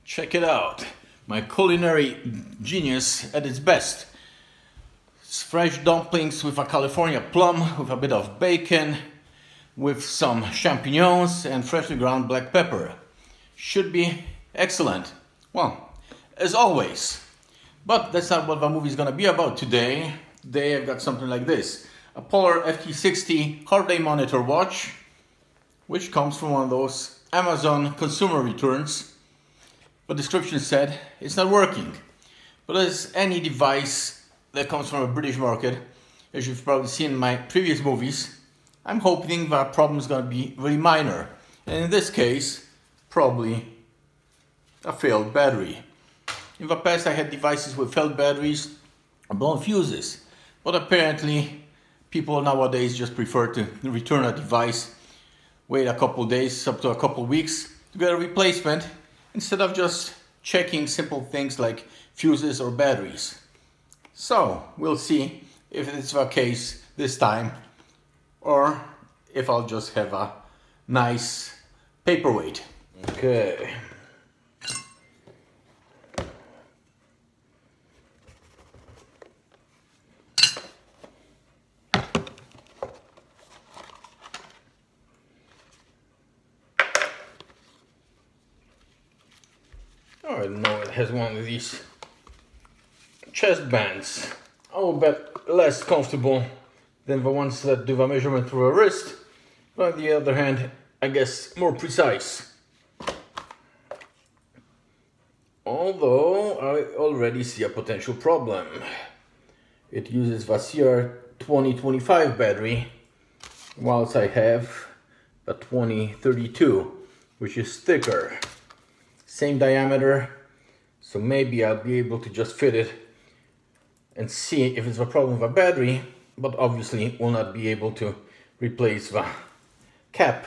Check it out. My culinary genius at its best. It's fresh dumplings with a California plum, with a bit of bacon, with some champignons and freshly ground black pepper. Should be excellent. Well, as always. But that's not what the movie is gonna be about today. Today I've got something like this. A Polar FT60 heart rate monitor watch, which comes from one of those Amazon consumer returns. The description said it's not working. But as any device that comes from a British market, as you've probably seen in my previous movies, I'm hoping the problem is going to be really minor. And in this case, probably a failed battery. In the past I had devices with failed batteries or blown fuses. But apparently people nowadays just prefer to return a device, wait a couple days, up to a couple weeks to get a replacement, instead of just checking simple things like fuses or batteries. So we'll see if it's the case this time, or if I'll just have a nice paperweight. Okay. Oh, I know it has one of these chest bands. I will bet less comfortable than the ones that do the measurement through a wrist, but on the other hand, I guess more precise. Although I already see a potential problem. It uses the CR2025 battery, whilst I have the 2032, which is thicker. Same diameter, so maybe I'll be able to just fit it and see if it's a problem with the battery, but obviously will not be able to replace the cap.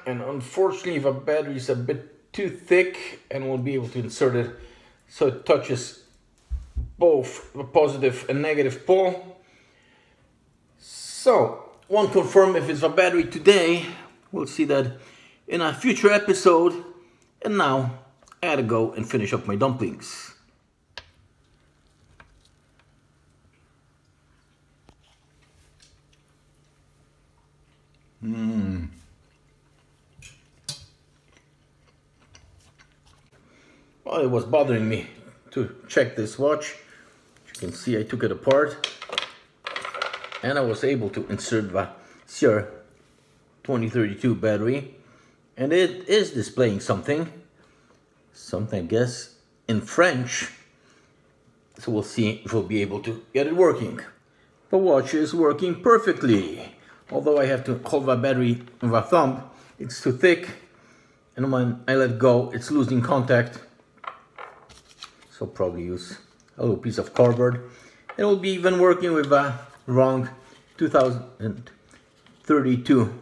And unfortunately the battery is a bit too thick and won't be able to insert it, so it touches both the positive and negative pole. So won't confirm if it's the battery today. We'll see that in a future episode. And now I gotta go and finish up my dumplings. Well, it was bothering me to check this watch. As you can see, I took it apart and I was able to insert the CR2032 battery, and it is displaying something I guess in French, so we'll see if we'll be able to get it working. The watch is working perfectly, although I have to hold the battery with a thumb. It's too thick, and when I let go it's losing contact. So probably use a little piece of cardboard. It will be even working with a wrong 2032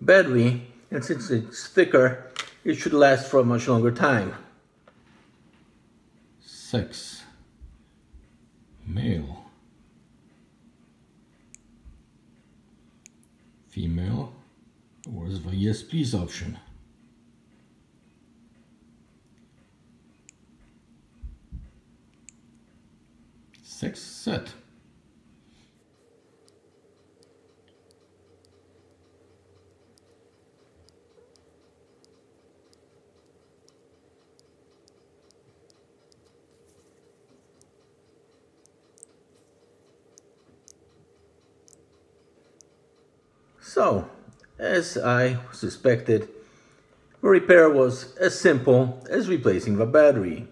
battery, and since it's thicker, it should last for a much longer time. Sex. Male. Female. Where's the yes please option? Sex set. So, as I suspected, the repair was as simple as replacing the battery.